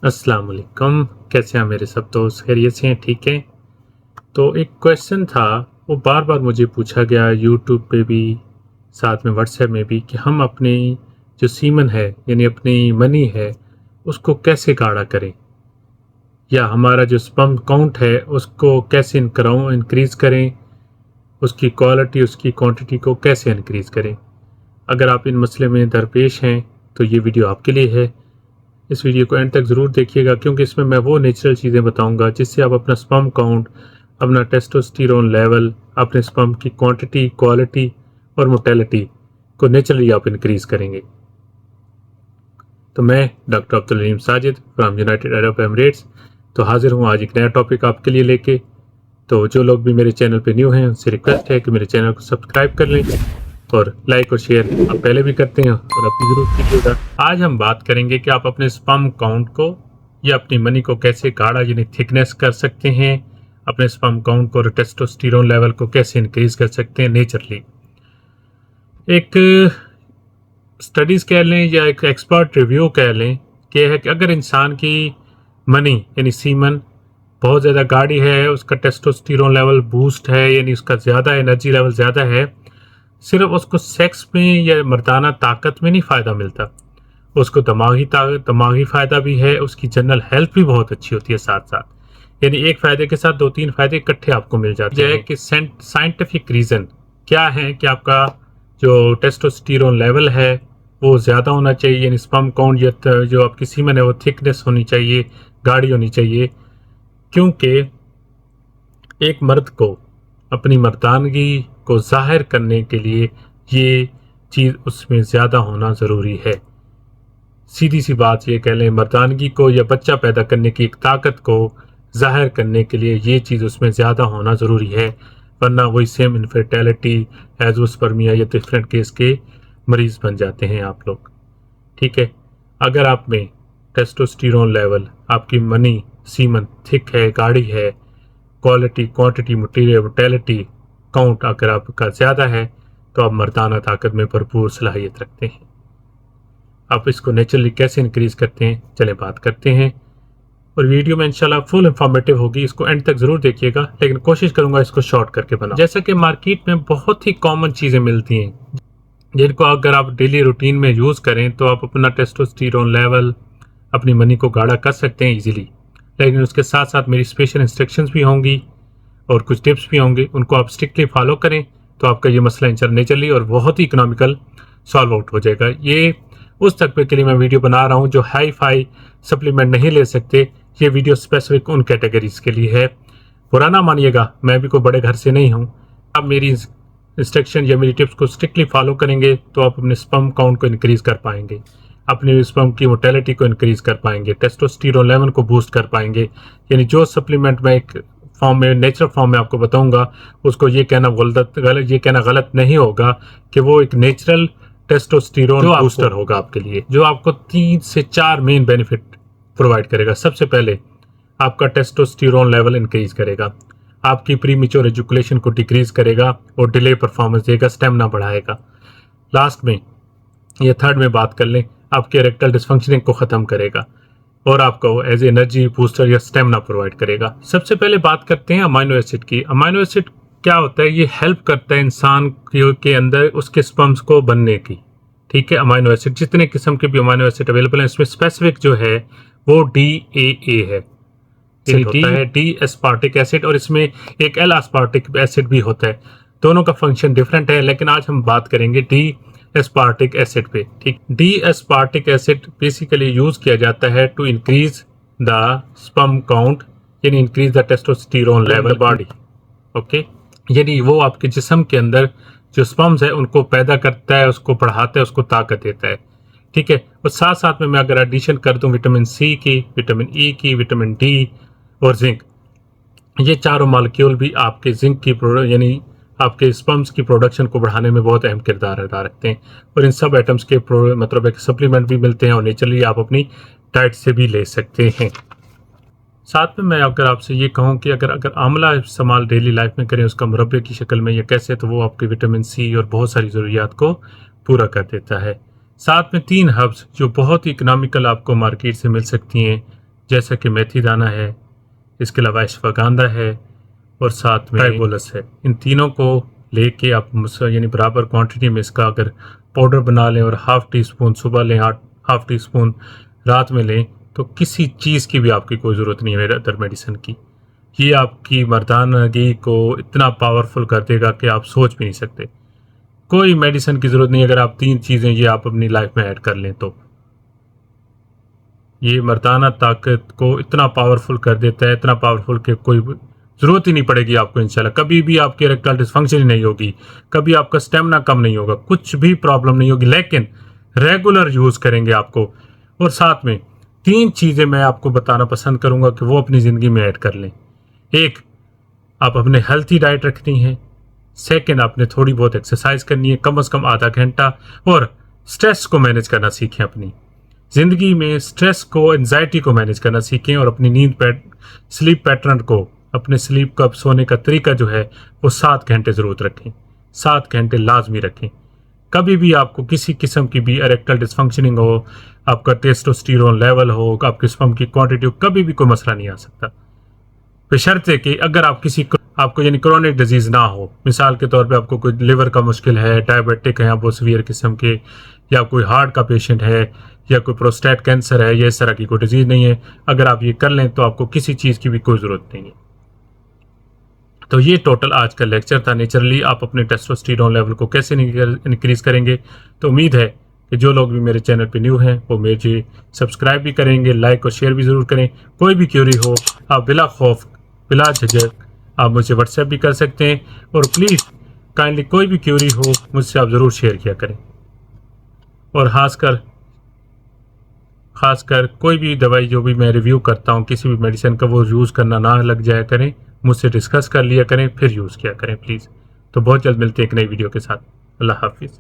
अस्सलाम वालेकुम। कैसे हैं मेरे सब दोस्त? खैरियत से हैं? ठीक हैं? तो एक क्वेश्चन था, वो बार बार मुझे पूछा गया यूट्यूब पे भी, साथ में व्हाट्सएप में भी, कि हम अपनी जो सीमन है यानी अपनी मनी है उसको कैसे गाढ़ा करें, या हमारा जो स्पर्म काउंट है उसको कैसे इंक्रीज़ करें, उसकी क्वालिटी उसकी क्वांटिटी को कैसे इंक्रीज़ करें। अगर आप इन मसले में दरपेश हैं तो ये वीडियो आपके लिए है। इस वीडियो को एंड तक ज़रूर देखिएगा, क्योंकि इसमें मैं वो नेचुरल चीज़ें बताऊंगा जिससे आप अपना स्पर्म काउंट, अपना टेस्टोस्टेरोन लेवल, अपने स्पर्म की क्वांटिटी, क्वालिटी और मोटेलिटी को नेचुरली आप इंक्रीज़ करेंगे। तो मैं doctor Abdul Rahim Sajid from United Arab Emirates तो हाजिर हूँ आज एक नया टॉपिक आपके लिए लेके। तो जो लोग भी मेरे चैनल पे न्यू हैं उनसे रिक्वेस्ट है कि मेरे चैनल को सब्सक्राइब कर लें और लाइक और शेयर आप पहले भी करते हैं और अपनी ज़रूर कीजिएगा। आज हम बात करेंगे कि आप अपने स्पर्म काउंट को या अपनी मनी को कैसे गाढ़ा यानी थिकनेस कर सकते हैं, अपने स्पर्म काउंट को और टेस्टोस्टेरोन लेवल को कैसे इंक्रीज कर सकते हैं नेचुरली। एक स्टडीज़ कह लें या एक एक्सपर्ट रिव्यू कह लें कि है कि अगर इंसान की मनी यानी सीमन बहुत ज़्यादा गाढ़ी है, उसका टेस्टोस्टेरोन लेवल बूस्ट है यानी उसका ज़्यादा एनर्जी लेवल ज़्यादा है, सिर्फ उसको सेक्स में या मर्दाना ताकत में नहीं फ़ायदा मिलता, उसको दिमागी फ़ायदा भी है, उसकी जनरल हेल्थ भी बहुत अच्छी होती है साथ साथ। यानी एक फ़ायदे के साथ दो तीन फ़ायदे इकट्ठे आपको मिल जाते हैं। कि साइंटिफिक रीज़न क्या है कि आपका जो टेस्टोस्टेरोन लेवल है वो ज़्यादा होना चाहिए, यानी स्पर्म काउंट या जो आपकी सीमन है वो थिकनेस होनी चाहिए, गाढ़ी होनी चाहिए। क्योंकि एक मर्द को अपनी मर्दानगी को जाहिर करने के लिए ये चीज़ उसमें ज़्यादा होना ज़रूरी है। सीधी सी बात ये कह लें, मर्दानगी को या बच्चा पैदा करने की एक ताकत को जाहिर करने के लिए ये चीज़ उसमें ज़्यादा होना ज़रूरी है, वरना वही सेम इनफर्टिलिटी, एजोस्पर्मिया या डिफरेंट केस के मरीज़ बन जाते हैं आप लोग। ठीक है, अगर आप में टेस्टोस्टेरोन लेवल, आपकी मनी सीमन थिक है, गाढ़ी है, quality quantity material mortality count अगर आपका ज़्यादा है, तो आप मर्दाना ताकत में भरपूर सलाहियत रखते हैं। आप इसको नेचुरली कैसे इंक्रीज़ करते हैं चलें बात करते हैं। और वीडियो में इंशाल्लाह फुल इंफॉर्मेटिव होगी, इसको एंड तक ज़रूर देखिएगा, लेकिन कोशिश करूंगा इसको शॉर्ट करके बनाऊं। जैसा कि मार्केट में बहुत ही कॉमन चीज़ें मिलती हैं जिनको अगर आप डेली रूटीन में यूज़ करें तो आप अपना टेस्टोस्टेरोन लेवल, अपनी मनी को गाढ़ा कर सकते हैं ईजिली। लेकिन उसके साथ साथ मेरी स्पेशल इंस्ट्रक्शंस भी होंगी और कुछ टिप्स भी होंगे, उनको आप स्ट्रिक्टली फॉलो करें तो आपका ये मसला नेचुरली और बहुत ही इकोनॉमिकल सॉल्व आउट हो जाएगा। ये उस तबके के लिए मैं वीडियो बना रहा हूँ जो हाई फाई सप्लीमेंट नहीं ले सकते। ये वीडियो स्पेसिफिक उन कैटेगरीज के लिए है। बुरा ना मानिएगा, मैं भी कोई बड़े घर से नहीं हूँ। आप मेरी इंस्ट्रक्शन या मेरी टिप्स को स्ट्रिक्टली फॉलो करेंगे तो आप अपने स्पर्म काउंट को इंक्रीज़ कर पाएंगे, अपने स्पर्म की मोटेलिटी को इंक्रीज़ कर पाएंगे, टेस्टोस्टेरोन लेवल को बूस्ट कर पाएंगे। यानी जो सप्लीमेंट मैं एक फॉर्म में, नेचुरल फॉर्म में आपको बताऊंगा, उसको ये कहना गलत नहीं होगा कि वो एक नेचुरल टेस्टोस्टेरोन बूस्टर होगा आपके लिए, जो आपको 3 से 4 मेन बेनिफिट प्रोवाइड करेगा। सबसे पहले आपका टेस्टोस्टेरोन लेवल इंक्रीज करेगा, आपकी प्रीमेच्योर एजुकेशन को डिक्रीज करेगा और डिले परफॉर्मेंस देगा, स्टेमिना बढ़ाएगा। लास्ट में या थर्ड में बात कर लें, आपके इरेक्टाइल डिसफंक्शनिंग को ख़त्म करेगा और आपको एज एनर्जी बूस्टर या स्टेमिना प्रोवाइड करेगा। सबसे पहले बात करते हैं अमाइनो एसिड की। अमाइनो एसिड क्या होता है? ये हेल्प करता है इंसान के अंदर उसके स्पर्म्स को बनने की। ठीक है, अमाइनो एसिड जितने किस्म के भी अमाइनो एसिड अवेलेबल हैं, इसमें स्पेसिफिक जो है वो DAA है, होता है डी एस्पार्टिक एसिड, और इसमें एक एल एस्पार्टिक एसिड भी होता है। दोनों का फंक्शन डिफरेंट है, लेकिन आज हम बात करेंगे डी एस्पार्टिक एसिड पे। ठीक, D aspartic acid basically use किया जाता है to increase the sperm count, यानी increase the testosterone level body. Okay, यानी वो आपके जिस्म के अंदर जो स्पर्म्स है उनको पैदा करता है, उसको बढ़ाता है, उसको ताकत देता है। ठीक है, और साथ साथ में मैं अगर एडिशन कर दूं विटामिन सी की, विटामिन ई की, विटामिन डी और जिंक, ये चारों मॉलिक्यूल भी आपके जिंक की यानी आपके स्पर्म्स की प्रोडक्शन को बढ़ाने में बहुत अहम किरदार अदा रखते हैं। और इन सब आइटम्स के मतलब एक सप्लीमेंट भी मिलते हैं और नेचुरली आप अपनी डाइट से भी ले सकते हैं। साथ में मैं अगर आपसे ये कहूँ कि अगर आंवला इस्तेमाल डेली लाइफ में करें उसका मुरब्बे की शक्ल में या कैसे, तो वो आपके विटामिन सी और बहुत सारी ज़रूरियात को पूरा कर देता है। साथ में 3 हर्ब्स जो बहुत ही इकोनॉमिकल आपको मार्केट से मिल सकती हैं, जैसा कि मेथी दाना है, इसके अलावा अश्वगंधा है और साथ में ट्राइबोलस है। इन तीनों को लेके आप यानी बराबर क्वांटिटी में इसका अगर पाउडर बना लें और हाफ़ टी स्पून सुबह लें, हाफ़ टी स्पून रात में लें, तो किसी चीज़ की भी आपकी कोई ज़रूरत नहीं है अदर मेडिसिन की। ये आपकी मर्दानगी को इतना पावरफुल कर देगा कि आप सोच भी नहीं सकते। कोई मेडिसिन की ज़रूरत नहीं अगर आप 3 चीज़ें ये आप अपनी लाइफ में ऐड कर लें तो। ये मर्दाना ताकत को इतना पावरफुल कर देता है, इतना पावरफुल कि कोई ज़रूरत ही नहीं पड़ेगी आपको इंशाल्लाह। कभी भी आपकी इरेक्टाइल डिसफंक्शन ही नहीं होगी, कभी आपका स्टेमिना कम नहीं होगा, कुछ भी प्रॉब्लम नहीं होगी, लेकिन रेगुलर यूज़ करेंगे आपको। और साथ में 3 चीज़ें मैं आपको बताना पसंद करूँगा कि वो अपनी ज़िंदगी में ऐड कर लें। एक, आप अपने हेल्थी डाइट रखनी है। सेकंड, आपने थोड़ी बहुत एक्सरसाइज करनी है, कम से कम आधा घंटा। और स्ट्रेस को मैनेज करना सीखें। अपनी ज़िंदगी में स्ट्रेस को, एंजाइटी को मैनेज करना सीखें और अपनी स्लीप पैटर्न को, अपने स्लीप का सोने का तरीका जो है वो 7 घंटे ज़रूर रखें। 7 घंटे लाजमी रखें। कभी भी आपको किसी किस्म की भी इरेक्टाइल डिसफंक्शनिंग हो, आपका टेस्टोस्टेरोन लेवल हो, आपके स्पर्म की क्वांटिटी हो, कभी भी कोई मसला नहीं आ सकता, बशर्ते कि अगर आप आपको यानी क्रोनिक डिजीज़ ना हो। मिसाल के तौर पे आपको कोई लिवर का मुश्किल है, डायबिटिक है, आप वो सीवियर किस्म के, या कोई हार्ट का पेशेंट है, या कोई प्रोस्टेट कैंसर है, या इस तरह की कोई डिजीज़ नहीं है। अगर आप ये कर लें तो आपको किसी चीज़ की भी कोई ज़रूरत नहीं है। तो ये टोटल आज का लेक्चर था। नेचुरली आप अपने टेस्टोस्टेरोन लेवल को कैसे इंक्रीज़ करेंगे। तो उम्मीद है कि जो लोग भी मेरे चैनल पे न्यू हैं वो मेरे सब्सक्राइब भी करेंगे, लाइक और शेयर भी ज़रूर करें। कोई भी क्यूरी हो आप बिला खौफ, बिला झिझक आप मुझे व्हाट्सएप भी कर सकते हैं। और प्लीज़ काइंडली कोई भी क्यूरी हो मुझसे आप ज़रूर शेयर किया करें। और ख़ासकर कोई भी दवाई जो भी मैं रिव्यू करता हूँ, किसी भी मेडिसिन का, वो यूज़ करना ना लग जाया करें, मुझसे डिस्कस कर लिया करें, फिर यूज़ किया करें प्लीज़। तो बहुत जल्द मिलते हैं एक नई वीडियो के साथ। अल्लाह हाफिज़।